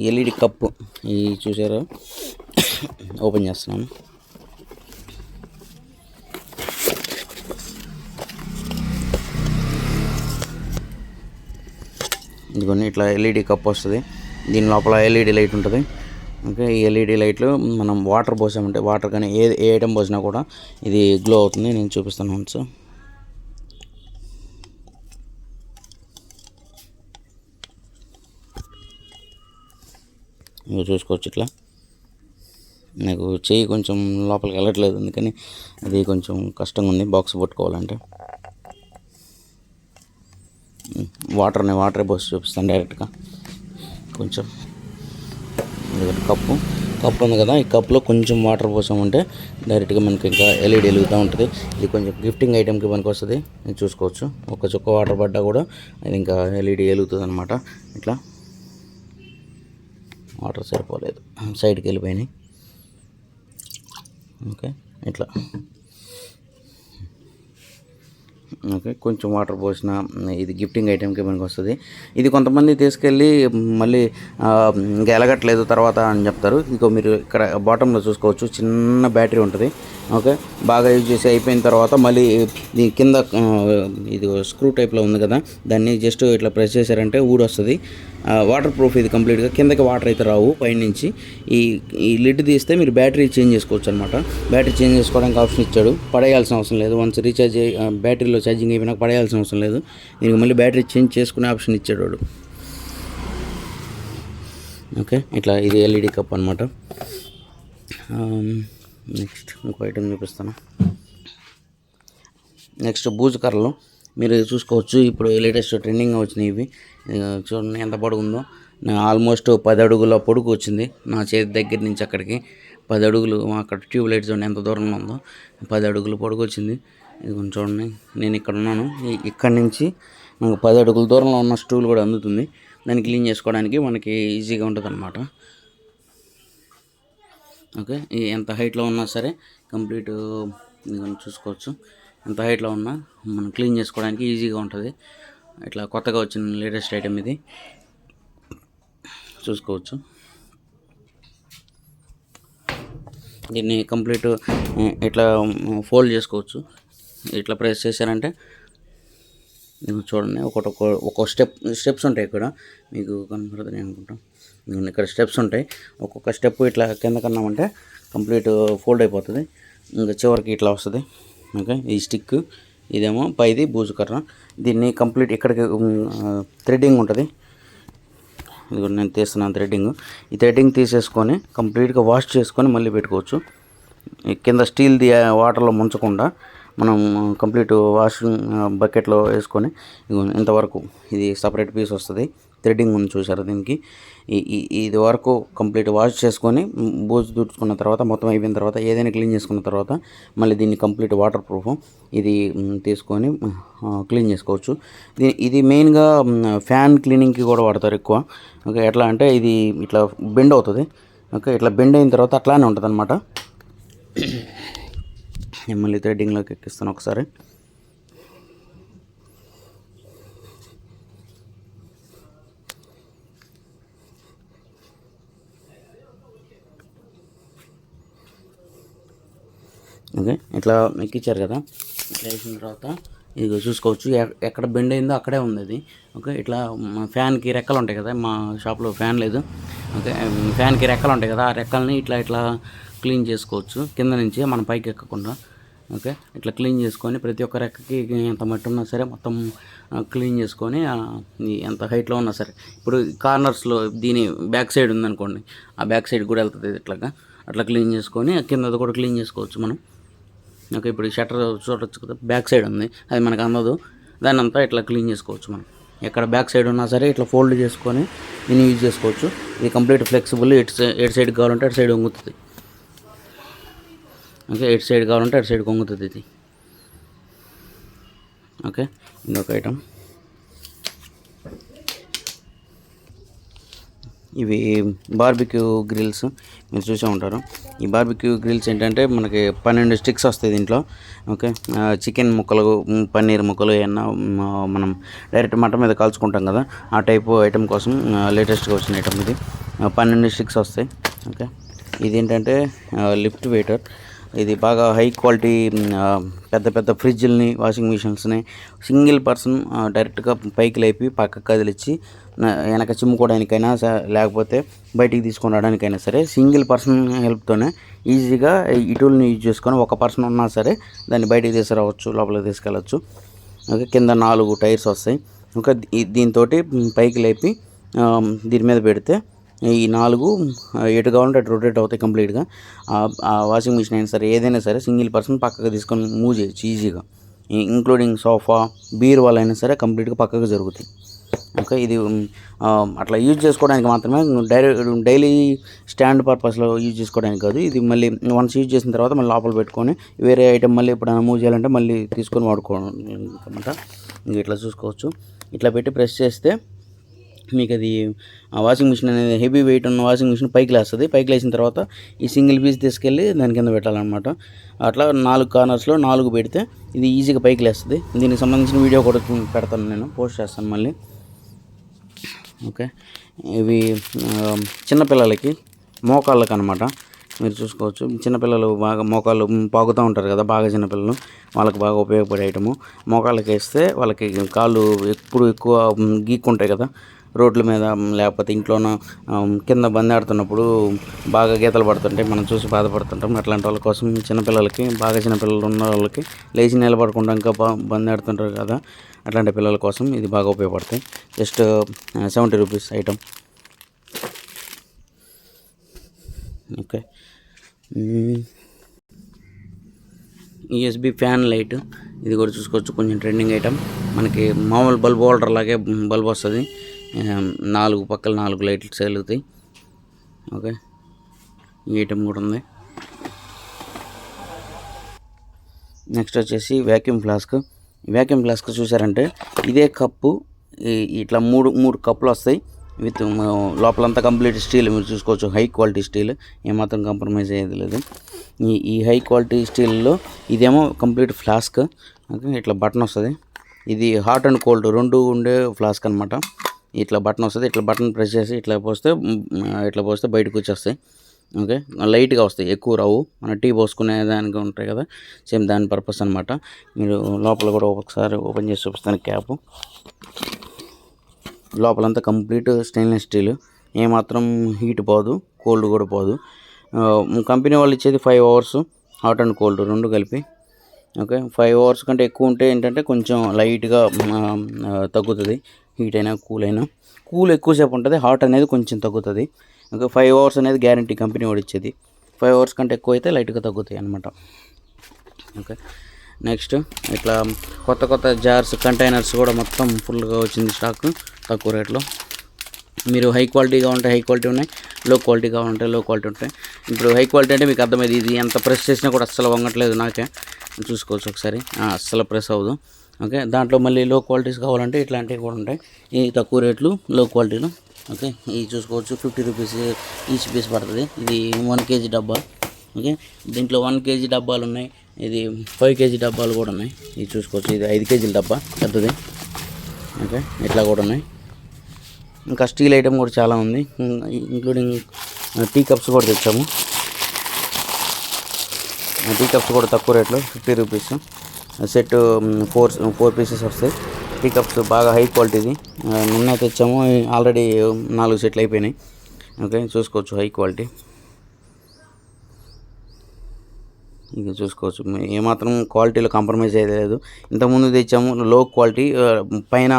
LED cup ఇవి చూసారా, ఓపెన్ చేస్తున్నాను. ఇదిగోండి ఇట్లా ఎల్ఈడి కప్ వస్తుంది, దీని లోపల ఎల్ఈడి లైట్ ఉంటుంది. ఓకే, ఈ ఎల్ఈడి లైట్లు మనం వాటర్ పోసామంటే, వాటర్ కానీ ఏ ఐటమ్ పోసినా కూడా ఇది గ్లో అవుతుంది. నేను చూపిస్తాను వన్స్. మీరు చూసుకోవచ్చు ఇట్లా. నాకు చెయ్యి కొంచెం లోపలికి వెళ్ళట్లేదు, అందుకని అది కొంచెం కష్టంగా ఉంది బాక్స్ పట్టుకోవాలంటే. వాటరే పోసి చూపిస్తాను డైరెక్ట్గా. కొంచెం కప్పు ఉంది కదా, ఈ కప్పులో కొంచెం వాటర్ పోసామంటే డైరెక్ట్గా మనకి ఇంకా ఎల్ఈడి వెలుగుతూ ఉంటుంది. ఇది కొంచెం గిఫ్టింగ్ ఐటెంకి పనికి వస్తుంది. నేను చూసుకోవచ్చు, ఒక చుక్క వాటర్ పడ్డా కూడా అది ఇంకా ఎల్ఈడి వెలుగుతుంది అనమాట. ఇట్లా వాటర్ సరిపోలేదు, సైడ్కి వెళ్ళిపోయినాయి. ఓకే, ఇట్లా. ఓకే, కొంచెం వాటర్ పోసిన ఇది గిఫ్టింగ్ ఐటెంకి మనకు వస్తుంది. ఇది కొంతమంది తీసుకెళ్ళి మళ్ళీ ఇంకా ఎలగట్లేదు తర్వాత అని చెప్తారు. ఇంకో మీరు ఇక్కడ బాటంలో చూసుకోవచ్చు, చిన్న బ్యాటరీ ఉంటుంది. ఓకే, బాగా యూజ్ చేసి అయిపోయిన తర్వాత మళ్ళీ దీని కింద ఇది స్క్రూ టైప్లో ఉంది కదా, దాన్ని జస్ట్ ఇట్లా ప్రెస్ చేశారంటే ఊడొస్తుంది. వాటర్ ప్రూఫ్ ఇది కంప్లీట్గా, కిందకి వాటర్ అయితే రావు పైనుంచి. ఈ లిడ్ తీస్తే మీరు బ్యాటరీ చేంజ్ చేసుకోవచ్చు అనమాట. బ్యాటరీ చేంజ్ చేసుకోవడానికి ఆప్షన్ ఇచ్చాడు, పడేయాల్సిన అవసరం లేదు. వన్స్ రీఛార్జ్ బ్యాటరీలో ఛార్జింగ్ అయిపోయినాక పడేయాల్సిన అవసరం లేదు. దీనికి మళ్ళీ బ్యాటరీ చేంజ్ చేసుకునే ఆప్షన్ ఇచ్చాడు వాడు. ఓకే, ఇట్లా ఇది ఎల్ఈడి కప్ అనమాట. నెక్స్ట్ ఇంకో ఐటమ్ చూపిస్తాను. నెక్స్ట్ బూజు కర్రలు మీరు చూసుకోవచ్చు, ఇప్పుడు లేటెస్ట్ ట్రెండింగ్గా వచ్చినాయి ఇవి. చూడండి ఎంత పొడుగు ఉందో, ఆల్మోస్ట్ 10 అడుగుల పొడుగు వచ్చింది నా చేతి దగ్గర నుంచి అక్కడికి. 10 అడుగులు, అక్కడ ట్యూబ్ లైట్ చూడండి ఎంత దూరంలో ఉందో, 10 అడుగుల పొడుగు వచ్చింది. ఇది కొంచెం చూడండి, నేను ఇక్కడ ఉన్నాను, ఇక్కడి నుంచి మనకు 10 అడుగుల దూరంలో ఉన్న స్టూల్ కూడా అందుతుంది. దాన్ని క్లీన్ చేసుకోవడానికి మనకి ఈజీగా ఉంటుంది అనమాట. ఓకే, ఎంత హైట్లో ఉన్నా సరే కంప్లీట్ చూసుకోవచ్చు, ఎంత హైట్లో ఉన్నా మనం క్లీన్ చేసుకోవడానికి ఈజీగా ఉంటుంది. ఇట్లా కొత్తగా వచ్చిన లేటెస్ట్ ఐటమ్ ఇది, చూసుకోవచ్చు. దీన్ని కంప్లీట్ ఇట్లా ఫోల్డ్ చేసుకోవచ్చు. ఇట్లా ప్రెస్ చేశారంటే చూడండి, ఒక్కొక్క స్టెప్స్ ఉంటాయి. ఇక్కడ మీకు కనపడుతుంది అనుకుంటాం, ఇక్కడ స్టెప్స్ ఉంటాయి. ఒక్కొక్క స్టెప్ ఇట్లా కింద కన్నామంటే కంప్లీట్ ఫోల్డ్ అయిపోతుంది. ఇంకా చివరికి ఇట్లా వస్తుంది. ఓకే, ఈ స్టిక్ ఇదేమో పైది బూజు కర్ర. దీన్ని కంప్లీట్ ఇక్కడికి థ్రెడ్డింగ్ ఉంటుంది. ఇది కూడా నేను తీస్తున్నాను థ్రెడ్డింగ్. ఈ థ్రెడ్డింగ్ తీసేసుకొని కంప్లీట్గా వాష్ చేసుకొని మళ్ళీ పెట్టుకోవచ్చు. కింద స్టీల్ది వాటర్లో ముంచకుండా మనం కంప్లీట్ వాషింగ్ బకెట్లో వేసుకొని ఇంతవరకు ఇది సపరేట్ పీస్ వస్తుంది. థ్రెడ్డింగ్ ఉంది చూసారు దీనికి. ఇది వరకు కంప్లీట్ వాష్ చేసుకొని బూజు తుడుచుకున్న తర్వాత, మొత్తం అయిపోయిన తర్వాత, ఏదైనా క్లీన్ చేసుకున్న తర్వాత మళ్ళీ దీన్ని కంప్లీట్ వాటర్ ప్రూఫ్ ఇది తీసుకొని క్లీన్ చేసుకోవచ్చు. ఇది మెయిన్గా ఫ్యాన్ క్లీనింగ్కి కూడా వాడతారు ఎక్కువ. ఓకే, ఎట్లా అంటే ఇది ఇట్లా బెండ్ అవుతుంది. ఓకే, ఇట్లా బెండ్ అయిన తర్వాత అట్లానే ఉంటుంది అనమాట. మళ్ళీ థ్రెడ్డింగ్లోకి ఎక్కిస్తాను ఒకసారి. ఓకే, ఇట్లా ఎక్కించారు కదా, ఇట్లా వేసిన తర్వాత ఇది చూసుకోవచ్చు, ఎక్కడ బెండ్ అయిందో అక్కడే ఉంది అది. ఓకే, ఇట్లా ఫ్యాన్కి రెక్కలు ఉంటాయి కదా, మా షాప్లో ఫ్యాన్ లేదు. ఓకే, ఫ్యాన్కి రెక్కలు ఉంటాయి కదా, ఆ రెక్కల్ని ఇట్లా క్లీన్ చేసుకోవచ్చు కింద నుంచి, మనం పైకి ఎక్కకుండా. ఓకే, ఇట్లా క్లీన్ చేసుకొని ప్రతి ఒక్క రెక్కకి ఎంత మట్టి ఉన్నా సరే మొత్తం క్లీన్ చేసుకొని ఎంత హైట్లో ఉన్నా సరే, ఇప్పుడు కార్నర్స్లో దీని బ్యాక్ సైడ్ ఉందనుకోండి, ఆ బ్యాక్ సైడ్ కూడా వెళ్తుంది ఇట్లాగా, అట్లా క్లీన్ చేసుకొని కిందది కూడా క్లీన్ చేసుకోవచ్చు మనం. ఓకే, ఇప్పుడు షట్టర్ చూడవచ్చు కదా, బ్యాక్ సైడ్ ఉంది, అది మనకు అందదు, దాన్ని అంతా ఇట్లా క్లీన్ చేసుకోవచ్చు మనం. ఎక్కడ బ్యాక్ సైడ్ ఉన్నా సరే ఇట్లా ఫోల్డ్ చేసుకొని దీన్ని యూజ్ చేసుకోవచ్చు. ఇది కంప్లీట్ ఫ్లెక్సిబుల్, ఎటు సైడ్ కావాలంటే అటు సైడ్ వంగుతుంది. ఓకే, ఎటు సైడ్ కావాలంటే అటు సైడ్ వంగుతుంది ఇది. ఓకే, ఇంకొక ఐటమ్, ఇవి బార్బిక్యూ గ్రిల్స్, మీరు చూసే ఉంటారు. ఈ బార్బిక్యూ గ్రిల్స్ ఏంటంటే మనకి 12 స్టిక్స్ వస్తాయి దీంట్లో. ఓకే, చికెన్ ముక్కలు, పన్నీర్ ముక్కలు ఏమన్నా మనం డైరెక్ట్ మటన్ మీద కాల్చుకుంటాం కదా, ఆ టైపు ఐటమ్ కోసం లేటెస్ట్గా వచ్చిన ఐటమ్ ఇది. 12 స్టిక్స్ వస్తాయి. ఓకే, ఇది ఏంటంటే లిఫ్ట్ వెయిటర్. ఇది బాగా హై క్వాలిటీ, పెద్ద ఫ్రిడ్జ్ని, వాషింగ్ మిషన్స్ని సింగిల్ పర్సన్ డైరెక్ట్గా పైకి లేపి పక్కకు కదిలిచ్చి వెనక చిమ్ముకోవడానికైనా లేకపోతే బయటికి తీసుకొని రావడానికైనా సరే సింగిల్ పర్సన్ హెల్ప్తోనే ఈజీగా ఈ టూల్ని యూజ్ చేసుకొని ఒక పర్సన్ ఉన్నా సరే దాన్ని బయటికి తీసుకురావచ్చు, లోపలికి తీసుకెళ్ళచ్చు. ఓకే, కింద 4 టైర్స్ వస్తాయి. ఓకే, దీంతో పైకి లేపి దీని మీద పెడితే ఈ 4 ఎటు కావాలంటే అటు రొటేట్ అవుతాయి కంప్లీట్గా. ఆ వాషింగ్ మిషన్ అయినా సరే ఏదైనా సరే సింగిల్ పర్సన్ పక్కకు తీసుకొని మూవ్ చేయొచ్చు ఈజీగా, ఇంక్లూడింగ్ సోఫా, బీరువాలు అయినా సరే కంప్లీట్గా పక్కకు జరుగుతాయి. ఓకే, ఇది అట్లా యూజ్ చేసుకోవడానికి మాత్రమే, డైలీ స్టాండ్ పర్పస్లో యూజ్ చేసుకోవడానికి కాదు. ఇది మళ్ళీ వన్స్ యూజ్ చేసిన తర్వాత మళ్ళీ లోపల పెట్టుకొని వేరే ఐటమ్ మళ్ళీ ఎప్పుడైనా మూవ్ చేయాలంటే మళ్ళీ తీసుకొని వాడుకోవడం అనమాట. ఇంక ఇట్లా చూసుకోవచ్చు, ఇట్లా పెట్టి ప్రెస్ చేస్తే మీకు అది వాషింగ్ మిషన్ అనేది హెవీ వెయిట్ ఉన్న వాషింగ్ మిషన్ పైకి లేస్తుంది. పైకి లేచిన తర్వాత ఈ సింగిల్ పీస్ తీసుకెళ్ళి దాని కింద పెట్టాలన్నమాట. అట్లా 4 కార్నర్స్లో 4 పెడితే ఇది ఈజీగా పైకి లేస్తుంది. దీనికి సంబంధించిన వీడియో కూడా పెడతాను, నేను పోస్ట్ చేస్తాను మళ్ళీ. ఓకే, ఇవి చిన్నపిల్లలకి మోకాళ్ళకి అనమాట. మీరు చూసుకోవచ్చు, చిన్నపిల్లలు బాగా మోకాళ్ళు పాకుతూ ఉంటారు కదా, బాగా చిన్నపిల్లలు, వాళ్ళకి బాగా ఉపయోగపడే ఐటము. మోకాళ్ళకి వేస్తే వాళ్ళకి కాళ్ళు ఎప్పుడు ఎక్కువ గీక్కుంటాయి కదా రోడ్ల మీద, లేకపోతే ఇంట్లోనూ కింద బందాడుతున్నప్పుడు బాగా గీతలు పడుతుంటాయి, మనం చూసి బాధపడుతుంటాం. అట్లాంటి వాళ్ళ కోసం చిన్నపిల్లలకి, బాగా చిన్నపిల్లలు ఉన్న వాళ్ళకి లేచి నిలబడకుండా ఇంకా బందాడుతుంటారు కదా, అట్లాంటి పిల్లల కోసం ఇది బాగా ఉపయోగపడతాయి. Just 70 rupees item. Okay, USB fan light, ఇది కూడా చూసుకోవచ్చు, కొంచెం ట్రెండింగ్ ఐటమ్. మనకి మామూలు బల్బ్ హోల్డర్ లాగే బల్బ్ వస్తుంది, 4 పక్కల 4 లైట్లు వెలుగుతాయి. ఓకే, ఈ ఐటమ్ కూడా ఉంది. నెక్స్ట్ వచ్చేసి వ్యాక్యూమ్ ఫ్లాస్క్. వ్యాక్యూమ్ ఫ్లాస్క్ చూసారంటే ఇదే కప్పు, ఇట్లా మూడు కప్పులు వస్తాయి విత్ లోపలంతా కంప్లీట్ స్టీల్. మీరు చూసుకోవచ్చు, హై క్వాలిటీ స్టీల్, ఏమాత్రం కాంప్రమైజ్ అయ్యేది లేదు. ఈ హై క్వాలిటీ స్టీల్లో ఇదేమో కంప్లీట్ ఫ్లాస్క్. ఓకే, ఇట్లా బటన్ వస్తుంది. ఇది హాట్ అండ్ కోల్డ్ 2 ఉండే ఫ్లాస్క్ అనమాట. ఇట్లా బటన్ వస్తుంది, ఇట్లా బటన్ ప్రెస్ చేసి ఇట్లా పోస్తే బయటకు వచ్చేస్తాయి. ఓకే, లైట్గా వస్తాయి, ఎక్కువ రావు. మన టీ పోసుకునే దానికి ఉంటాయి కదా, సేమ్ దాని పర్పస్ అనమాట. మీరు లోపల కూడా ఒకసారి ఓపెన్ చేసి చూపిస్తాను. క్యాప్ లోపలంతా కంప్లీట్ స్టెయిన్లెస్ స్టీల్, ఏమాత్రం హీట్ పోదు, కోల్డ్ కూడా పోదు. కంపెనీ వాళ్ళు ఇచ్చేది 5 అవర్స్ హాట్ అండ్ కోల్డ్ 2 కలిపి. ఓకే, 5 అవర్స్ కంటే ఎక్కువ ఉంటే ఏంటంటే కొంచెం లైట్గా తగ్గుతుంది, హీట్ అయినా కూల్ అయినా. కూల్ ఎక్కువసేపు ఉంటుంది, హాట్ అనేది కొంచెం తగ్గుతుంది. ఓకే, 5 అవర్స్ అనేది గ్యారంటీ కంపెనీ వాడు ఇచ్చేది. 5 అవర్స్ కంటే ఎక్కువ అయితే లైట్గా తగ్గుతాయి అన్నమాట. ఓకే, నెక్స్ట్ ఇట్లా కొత్త జార్స్, కంటైనర్స్ కూడా మొత్తం ఫుల్గా వచ్చింది స్టాక్ తక్కువ రేట్లో. మీరు హై క్వాలిటీగా ఉంటే హై క్వాలిటీ ఉన్నాయి, లో క్వాలిటీ కావాలంటే లో క్వాలిటీ ఉంటాయి. ఇప్పుడు హై క్వాలిటీ అంటే మీకు అర్థమైంది, ఇది ఎంత ప్రెస్ చేసినా కూడా అస్సలు వంగట్లేదు, నాకే చూసుకోవచ్చు ఒకసారి, అస్సలు ప్రెస్ అవ్వదు. ఓకే, దాంట్లో మళ్ళీ లో క్వాలిటీస్ కావాలంటే ఇట్లాంటివి కూడా ఉంటాయి, ఈ తక్కువ రేట్లు లో క్వాలిటీలో. ఓకే, ఇది చూసుకోవచ్చు, 50 రూపీస్ ఈచ్ పీస్ పడుతుంది. ఇది 1 kg డబ్బా. ఓకే, దీంట్లో 1 kg డబ్బాలు ఉన్నాయి, ఇది 5 kg డబ్బాలు కూడా ఉన్నాయి. ఇది చూసుకోవచ్చు, ఇది 5 kg డబ్బా పెద్దది. ఓకే, ఇట్లా కూడా ఉన్నాయి. ఇంకా స్టీల్ ఐటమ్ కూడా చాలా ఉంది, ఇంక్లూడింగ్ టీ కప్స్ కూడా తెచ్చాము. టీ కప్స్ కూడా తక్కువ రేట్లో 50 rupees. Set four four pieces వస్తాయి. పికప్స్ బాగా హై క్వాలిటీది. నిన్న తెచ్చాము, ఆల్రెడీ 4 సెట్లు అయిపోయినాయి. ఓకే, చూసుకోవచ్చు హై క్వాలిటీ. ఇక చూసుకోవచ్చు, ఏమాత్రం క్వాలిటీలో కాంప్రమైజ్ అయ్యేది లేదు. ఇంతకుముందు తెచ్చాము లో క్వాలిటీ, పైన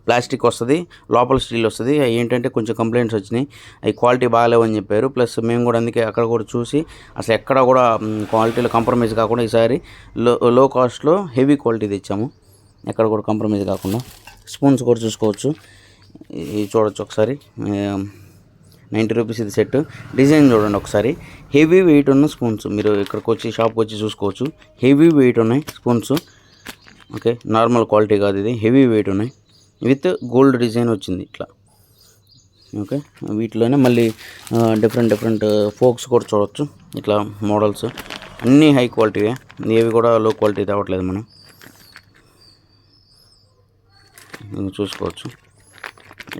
ప్లాస్టిక్ వస్తుంది, లోపల స్టీల్ వస్తుంది. ఏంటంటే కొంచెం కంప్లైంట్స్ వచ్చినాయి, అవి క్వాలిటీ బాగాలేవని చెప్పారు. ప్లస్ మేము కూడా అందుకే అక్కడ కూడా చూసి అసలు ఎక్కడ కూడా క్వాలిటీలో కాంప్రమైజ్ కాకుండా ఈసారి లో కాస్ట్లో హెవీ క్వాలిటీ తెచ్చాము, ఎక్కడ కూడా కాంప్రమైజ్ కాకుండా. స్పూన్స్ కూడా చూసుకోవచ్చు, ఇది చూడవచ్చు ఒకసారి. 90 రూపీస్ ఇది సెట్. డిజైన్ చూడండి ఒకసారి, హెవీ వెయిట్ ఉన్న స్పూన్స్. మీరు ఇక్కడికి వచ్చి షాప్కి వచ్చి చూసుకోవచ్చు, హెవీ వెయిట్ ఉన్నాయి స్పూన్స్. ఓకే, నార్మల్ క్వాలిటీ కాదు ఇది, హెవీ వెయిట్ ఉన్నాయి. విత్ గోల్డ్ డిజైన్ వచ్చింది ఇట్లా. ఓకే, వీటిలోనే మళ్ళీ డిఫరెంట్ ఫోక్స్ కూడా చూడవచ్చు. ఇట్లా మోడల్స్ అన్నీ హై క్వాలిటీవే, ఏవి కూడా లో క్వాలిటీ తేవట్లేదు మనం. చూసుకోవచ్చు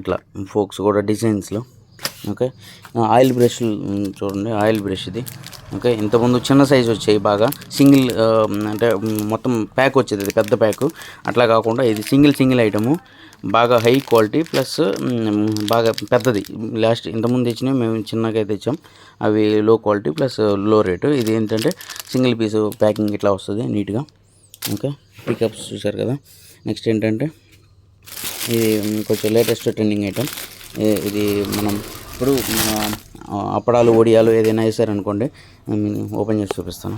ఇట్లా ఫోక్స్ కూడా డిజైన్స్లో. ఓకే, ఆయిల్ బ్రష్ చూడండి, ఆయిల్ బ్రష్ ఇది. ఓకే, ఇంతకుముందు చిన్న సైజు వచ్చాయి బాగా, సింగిల్ అంటే మొత్తం ప్యాక్ వచ్చేది, ఇది పెద్ద ప్యాకు. అట్లా కాకుండా ఇది సింగిల్ ఐటము, బాగా హై క్వాలిటీ ప్లస్ బాగా పెద్దది. ఇంతకుముందు తెచ్చినవి మేము చిన్నగా తెచ్చాం, అవి లో క్వాలిటీ ప్లస్ లో రేటు. ఇది ఏంటంటే సింగిల్ పీసు ప్యాకింగ్ ఇట్లా వస్తుంది నీట్గా. ఓకే, పికప్స్ చూసారు కదా. నెక్స్ట్ ఏంటంటే ఇది కొంచెం లేటెస్ట్ ట్రెండింగ్ ఐటమ్. ఇది మనం ఇప్పుడు అప్పడాలు, వడియాలు ఏదైనా వేసారనుకోండి, ఓపెన్ చేసి చూపిస్తాను.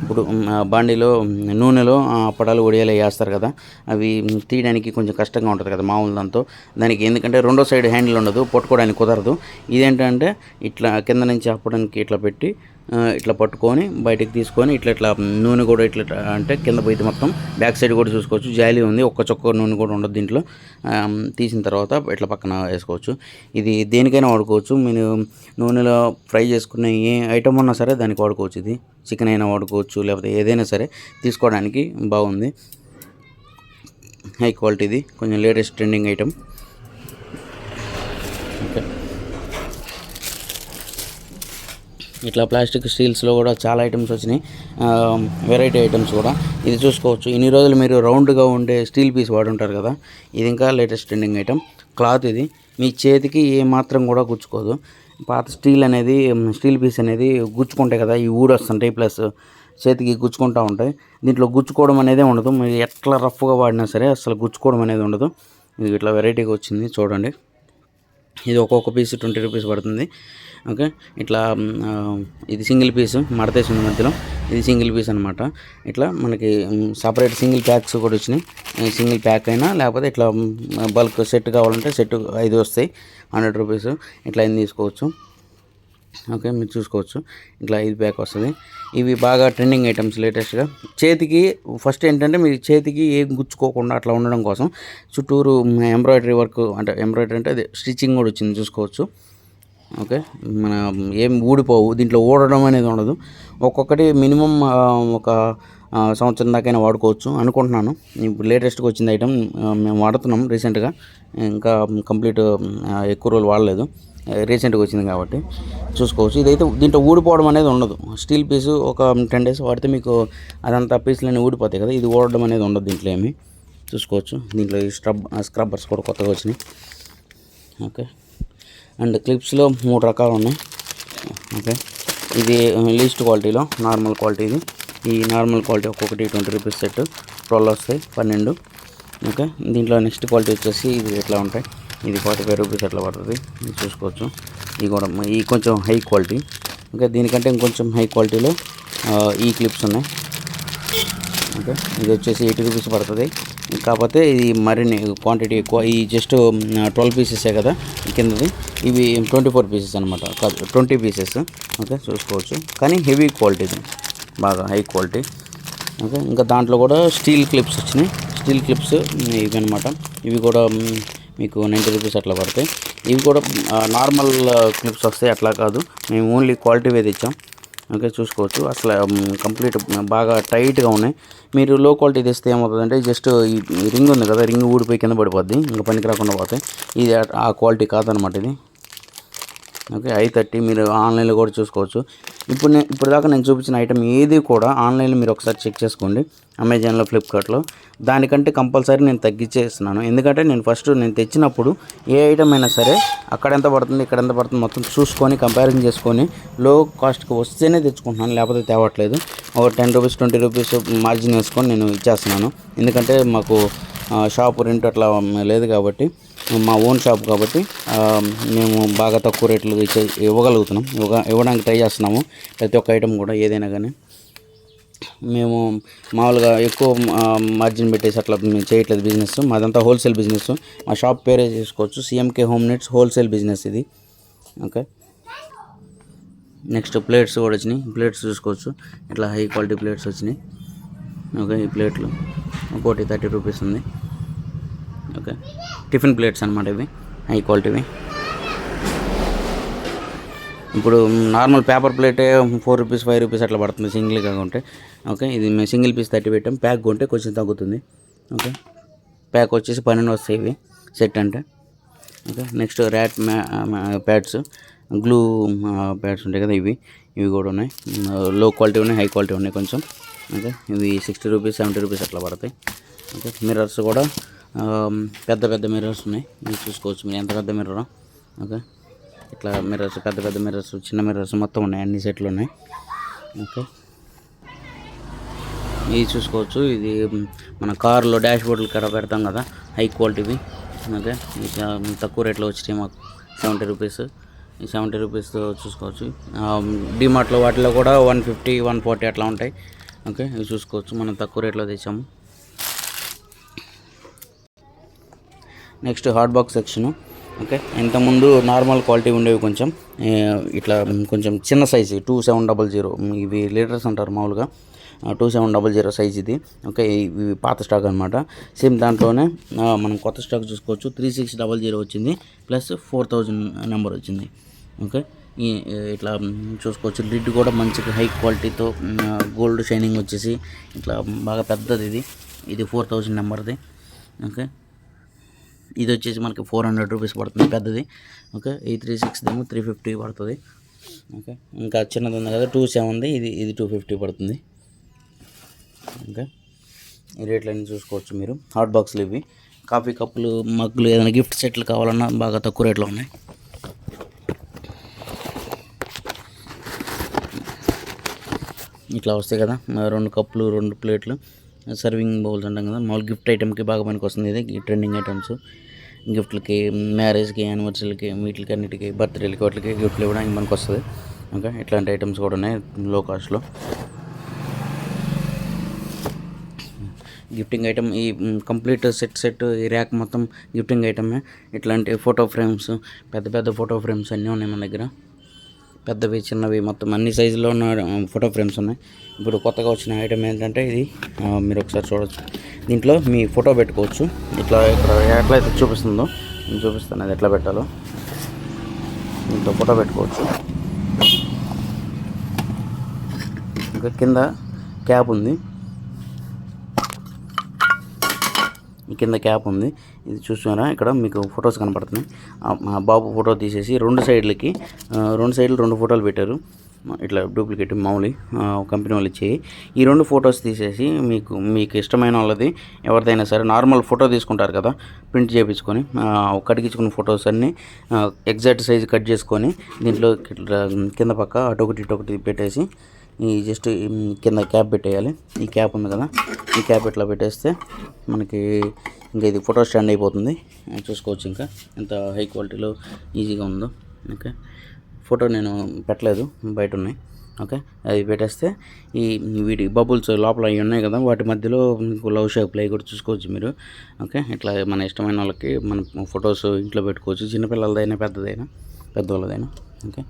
ఇప్పుడు బాండీలో నూనెలో అప్పడాలు, వడియాలు వేస్తారు కదా, అవి తీయడానికి కొంచెం కష్టంగా ఉంటుంది కదా మామూలు దాంతో. దానికి ఎందుకంటే రెండో సైడ్ హ్యాండిల్ ఉండదు, పట్టుకోవడానికి కుదరదు. ఇదేంటంటే ఇట్లా కింద నుంచి అప్పడానికి ఇట్లా పెట్టి ఇట్లా పట్టుకొని బయటికి తీసుకొని ఇట్లా నూనె కూడా ఇట్లా అంటే కింద పోయితే మొత్తం బ్యాక్ సైడ్ కూడా చూసుకోవచ్చు, జాలీ ఉంది, ఒక్క చొక్క నూనె కూడా ఉండదు దీంట్లో. తీసిన తర్వాత ఇట్లా పక్కన వేసుకోవచ్చు. ఇది దేనికైనా వాడుకోవచ్చు. మీరు నూనెలో ఫ్రై చేసుకునే ఏ ఐటమ్ ఉన్నా సరే దానికి వాడుకోవచ్చు. ఇది చికెన్ అయినా వాడుకోవచ్చు, లేకపోతే ఏదైనా సరే తీసుకోవడానికి బాగుంది, హై క్వాలిటీది, కొంచెం లేటెస్ట్ ట్రెండింగ్ ఐటమ్. ఓకే, ఇట్లా ప్లాస్టిక్ స్టీల్స్లో కూడా చాలా ఐటమ్స్ వచ్చినాయి, వెరైటీ ఐటమ్స్ కూడా. ఇది చూసుకోవచ్చు, ఇన్ని రోజులు మీరు రౌండ్గా ఉండే స్టీల్ పీస్ వాడుంటారు కదా, ఇది ఇంకా లేటెస్ట్ ట్రెండింగ్ ఐటమ్. క్లాత్ ఇది, మీ చేతికి ఏ మాత్రం కూడా గుచ్చుకోదు. పాత స్టీల్ పీస్ అనేది గుచ్చుకుంటాయి కదా, ఈ ఊడొస్తుంటాయి, ప్లస్ చేతికి గుచ్చుకుంటూ ఉంటాయి. దీంట్లో గుచ్చుకోవడం అనేది ఉండదు, మీరు ఎట్లా రఫ్గా వాడినా సరే అసలు గుచ్చుకోవడం అనేది ఉండదు. ఇది ఇట్లా వెరైటీగా వచ్చింది చూడండి. ఇది ఒక్కొక్క పీస్ 20 రూపీస్ పడుతుంది. ఓకే, ఇట్లా ఇది సింగిల్ పీసు మడతేసింది మధ్యలో, ఇది సింగిల్ పీస్ అనమాట. ఇట్లా మనకి సపరేట్ సింగిల్ ప్యాక్స్ కూడా వచ్చినాయి, సింగిల్ ప్యాక్ అయినా లేకపోతే ఇట్లా బల్క్ సెట్ కావాలంటే సెట్ 5 వస్తాయి, 100 రూపీస్. ఇట్లా ఏం తీసుకోవచ్చు. ఓకే, మీరు చూసుకోవచ్చు, ఇట్లా 5 ప్యాక్ వస్తుంది. ఇవి బాగా ట్రెండింగ్ ఐటమ్స్ లేటెస్ట్గా. చేతికి ఫస్ట్ ఏంటంటే మీరు చేతికి ఏం గుచ్చుకోకుండా అట్లా ఉండడం కోసం చుట్టూరు ఎంబ్రాయిడరీ వర్క్, అంటే ఎంబ్రాయిడరీ అంటే అదే స్టిచ్చింగ్ కూడా వచ్చింది చూసుకోవచ్చు. ఓకే, మన ఏం ఊడిపోవు, దీంట్లో ఊడడం అనేది ఉండదు. ఒక్కొక్కటి మినిమం ఒక సంవత్సరం దాకైనా వాడుకోవచ్చు అనుకుంటున్నాను. ఇప్పుడు లేటెస్ట్గా వచ్చింది ఐటమ్, మేము వాడుతున్నాం రీసెంట్గా, ఇంకా కంప్లీట్ ఎక్కువ రోజులు వాడలేదు, రీసెంట్గా వచ్చింది కాబట్టి చూసుకోవచ్చు. ఇదైతే దీంట్లో ఊడిపోవడం అనేది ఉండదు. స్టీల్ పీసు ఒక 10 డేస్ వాడితే మీకు అదంతా పీసులన్నీ ఊడిపోతాయి కదా, ఇది ఊడడం అనేది ఉండదు దీంట్లో ఏమి. చూసుకోవచ్చు, దీంట్లో ఈ స్క్రబ్బర్స్ కూడా కొత్తగా వచ్చినాయి. ఓకే, అండ్ క్లిప్స్లో 3 రకాలు ఉన్నాయి. ఓకే, ఇది లీస్ట్ క్వాలిటీలో నార్మల్ క్వాలిటీ. ఈ నార్మల్ క్వాలిటీ ఒక్కొక్కటి 20 రూపీస్ సెట్, 12 వస్తాయి, 12. ఓకే, దీంట్లో నెక్స్ట్ క్వాలిటీ వచ్చేసి ఇది ఎట్లా ఉంటాయి, ఇది 45 రూపీస్ అట్లా పడుతుంది. ఇది చూసుకోవచ్చు, ఇది కూడా ఈ కొంచెం హై క్వాలిటీ. ఓకే, దీనికంటే ఇంకొంచెం హై క్వాలిటీలో ఈ క్లిప్స్ ఉన్నాయి. ఓకే, ఇది వచ్చేసి 80 రూపీస్ పడుతుంది. కాకపోతే ఇది మరిన్ని క్వాంటిటీ ఎక్కువ, ఈ జస్ట్ 12 పీసెసే కదా కిందది, ఇవి 24 పీసెస్ అనమాట, కాదు 20 పీసెస్. ఓకే, చూసుకోవచ్చు, కానీ హెవీ క్వాలిటీది, బాగా హై క్వాలిటీ. ఓకే, ఇంకా దాంట్లో కూడా స్టీల్ క్లిప్స్ వచ్చినాయి. స్టీల్ క్లిప్స్ ఇవి అనమాట, ఇవి కూడా మీకు 90 రూపీస్ అట్లా పడతాయి. ఇవి కూడా నార్మల్ క్లిప్స్ వస్తాయి, అట్లా కాదు, మేము ఓన్లీ క్వాలిటీవే తెచ్చాం. ఓకే, చూసుకోవచ్చు, అసలు కంప్లీట్ బాగా టైట్గా ఉన్నాయి. మీరు లో క్వాలిటీ తెస్తే ఏమవుతుందంటే జస్ట్ ఈ రింగ్ ఉంది కదా, రింగ్ ఊడిపోయి కింద పడిపోద్ది, ఇంకా పనికి రాకుండా పోతాయి. ఇది ఆ క్వాలిటీ కాదనమాట ఇది. ఓకే, i30 మీరు ఆన్లైన్లో కూడా చూసుకోవచ్చు. ఇప్పుడు దాకా నేను చూపించిన ఐటమ్ ఏది కూడా ఆన్లైన్లో మీరు ఒకసారి చెక్ చేసుకోండి, అమెజాన్లో, ఫ్లిప్కార్ట్లో. దానికంటే కంపల్సరీ నేను తగ్గించేస్తున్నాను. ఎందుకంటే నేను ఫస్ట్ తెచ్చినప్పుడు ఏ ఐటమ్ అయినా సరే అక్కడ ఎంత పడుతుంది, ఇక్కడ ఎంత పడుతుంది మొత్తం చూసుకొని కంపారిజన్ చేసుకొని లో కాస్ట్కి వస్తేనే తెచ్చుకుంటున్నాను, లేకపోతే తేవట్లేదు. ఒక 10 రూపీస్ 20 రూపీస్ మార్జిన్ వేసుకొని నేను ఇచ్చేస్తున్నాను. ఎందుకంటే మాకు షాప్ రెంట్ అట్లా లేదు కాబట్టి, మా ఓన్ షాప్ కాబట్టి మేము బాగా తక్కువ రేట్లు ఇవ్వగలుగుతున్నాం, ఇవ్వడానికి ట్రై చేస్తున్నాము. ప్రతి ఒక్క ఐటమ్ కూడా ఏదైనా కానీ మేము మామూలుగా ఎక్కువ మార్జిన్ పెట్టేసి అట్లా మేము చేయట్లేదు బిజినెస్. మాదంతా హోల్సేల్ బిజినెస్. మా షాప్ పేరే చేసుకోవచ్చు, CMK home needs wholesale business ఇది. ఓకే, నెక్స్ట్ ప్లేట్స్ కూడా వచ్చినాయి. ప్లేట్స్ చూసుకోవచ్చు, ఇట్లా హై క్వాలిటీ ప్లేట్స్ వచ్చినాయి. ఓకే, ఈ ప్లేట్లు ఒక్కోటి 30 రూపీస్ ఉంది. ఓకే, టిఫిన్ ప్లేట్స్ అనమాట ఇవి, హై క్వాలిటీవి. ఇప్పుడు నార్మల్ పేపర్ ప్లేటే 4 రూపీస్ 5 రూపీస్ అట్లా పడుతుంది సింగిల్గా కొంటే. ఓకే, ఇది మేము సింగిల్ పీస్ 30 పెట్టాం, ప్యాక్ కొంటే కొంచెం తగ్గుతుంది. ఓకే, ప్యాక్ వచ్చేసి 12 వస్తాయి ఇవి సెట్ అంటే. Okay, next rat pads, glue pads ఉంటాయి కదా, ఇవి కూడా ఉన్నాయి. లో క్వాలిటీ ఉన్నాయి, హై క్వాలిటీ ఉన్నాయి కొంచెం. ఓకే, ఇవి 60 రూపీస్ 70 రూపీస్ అట్లా పడతాయి. ఓకే, మిర్రర్స్ కూడా పెద్ద పెద్ద మిర్రర్స్ ఉన్నాయి, మీరు చూసుకోవచ్చు మీరు ఎంత పెద్ద మిర్రర్. ఓకే, ఇట్లా మిర్రర్స్, పెద్ద పెద్ద మిర్రర్స్, చిన్న మిర్రర్స్ మొత్తం ఉన్నాయి, అన్ని సెట్లు ఉన్నాయి. ఓకే, ఇది చూసుకోవచ్చు, ఇది మన కార్లో డాష్ బోర్డులు కడ పెడతాం కదా, హై క్వాలిటీవి. ఓకే, తక్కువ రేట్లో వచ్చినాయి మాకు 70 రూపీస్. ఈ 70 రూపీస్తో చూసుకోవచ్చు. డిమార్ట్లో వాటిలో కూడా 150 140 అట్లా ఉంటాయి. ఓకే, ఇవి చూసుకోవచ్చు, మనం తక్కువ రేట్లో తెచ్చాము. Next hot box section. Okay, ఇంతకుముందు నార్మల్ క్వాలిటీ ఉండేవి, కొంచెం ఇట్లా కొంచెం చిన్న సైజు 2700, ఇవి లీటర్స్ అంటారు మామూలుగా. 2700 సైజ్ ఇది. ఓకే, ఇవి పాత స్టాక్ అనమాట. సేమ్ దాంట్లోనే మనం కొత్త స్టాక్ చూసుకోవచ్చు. 3600 వచ్చింది, ప్లస్ 4000 నెంబర్ వచ్చింది. ఓకే, ఇట్లా చూసుకోవచ్చు. లిడ్ కూడా మంచిగా హై క్వాలిటీతో గోల్డ్ షైనింగ్ వచ్చేసి ఇట్లా బాగా పెద్దది ఇది 4000 నెంబర్ది. ఓకే, ఇది వచ్చేసి మనకి 400 రూపీస్ పడుతుంది పెద్దది. ఓకే, ఈ 36 ఏమో 350 పడుతుంది. ఓకే, ఇంకా చిన్నది ఉంది కదా 27, ఇది 250 పడుతుంది. ఓకే, ఈ రేట్లన్నీ చూసుకోవచ్చు మీరు. హాట్ బాక్స్లు ఇవి. కాఫీ కప్పులు, మగ్గులు, ఏదైనా గిఫ్ట్ సెట్లు కావాలన్నా బాగా తక్కువ రేట్లో ఉన్నాయి. ఇట్లా వస్తాయి కదా, 2 కప్పులు 2 ప్లేట్లు, సర్వింగ్ బౌల్స్ అంటాం కదా, మామూలు గిఫ్ట్ ఐటెంకి బాగా పనికి వస్తుంది. ఇది ట్రెండింగ్ ఐటమ్స్, గిఫ్ట్లకి, మ్యారేజ్కి, యానివర్సరీలకి, వీటికి అన్నిటికీ, బర్త్డేలకి, వాటికి గిఫ్ట్లు ఇవ్వడానికి మనకు వస్తుంది. ఓకే, ఇట్లాంటి ఐటమ్స్ కూడా ఉన్నాయి లో కాస్ట్లో. గిఫ్టింగ్ ఐటమ్, ఈ కంప్లీట్ సెట్ ఈ ర్యాక్ మొత్తం గిఫ్టింగ్ ఐటమే. ఇట్లాంటి ఫోటో ఫ్రేమ్స్, పెద్ద పెద్ద ఫోటో ఫ్రేమ్స్ అన్నీ ఉన్నాయి మన దగ్గర, పెద్దవి చిన్నవి మొత్తం అన్ని సైజులో ఉన్న ఫోటో ఫ్రేమ్స్ ఉన్నాయి. ఇప్పుడు కొత్తగా వచ్చిన ఐటమ్ ఏంటంటే ఇది, మీరు ఒకసారి చూడవచ్చు. దీంట్లో మీ ఫోటో పెట్టుకోవచ్చు. ఇట్లా ఇక్కడ ఎట్లయితే చూపిస్తుందో నేను చూపిస్తాను, అది ఎట్లా పెట్టాలో. దీంట్లో ఫోటో పెట్టుకోవచ్చు. ఇంకా కింద క్యాప్ ఉంది, కింద క్యాప్ ఉంది. ఇది చూస్తున్నారా, ఇక్కడ మీకు ఫొటోస్ కనపడుతున్నాయి. మా బాబు ఫోటో తీసేసి రెండు సైడ్లు 2 ఫోటోలు పెట్టారు. ఇట్లా డూప్లికేట్ మామూలు కంపెనీ వాళ్ళు ఇచ్చేయి. ఈ 2 ఫొటోస్ తీసేసి మీకు ఇష్టమైన వాళ్ళది ఎవరిదైనా సరే నార్మల్ ఫోటో తీసుకుంటారు కదా, ప్రింట్ చేయించుకొని కడిగించుకున్న ఫొటోస్ అన్నీ ఎగ్జాక్ట్ సైజు కట్ చేసుకొని దీంట్లో కింద పక్క అటొకటి పెట్టేసి ఈ జస్ట్ కింద క్యాప్ పెట్టేయాలి. ఈ క్యాప్ ఉంది కదా, ఈ క్యాప్ ఇట్లా పెట్టేస్తే మనకి ఇంకా ఇది ఫోటో స్టాండ్ అయిపోతుంది. చూసుకోవచ్చు ఇంకా ఎంత హై క్వాలిటీలో ఈజీగా ఉందో. ఓకే, ఫోటో నేను పెట్టలేదు, బయట ఉన్నాయి. ఓకే, అది పెట్టేస్తే వీటి బబుల్స్ లోపల అవి ఉన్నాయి కదా, వాటి మధ్యలో లవ్ షేప్లు అవి కూడా చూసుకోవచ్చు మీరు. ఓకే, ఇట్లా మన ఇష్టమైన వాళ్ళకి మన ఫొటోస్ ఇంట్లో పెట్టుకోవచ్చు, చిన్నపిల్లలదైనా పెద్దవాళ్ళదైనా. ఓకే.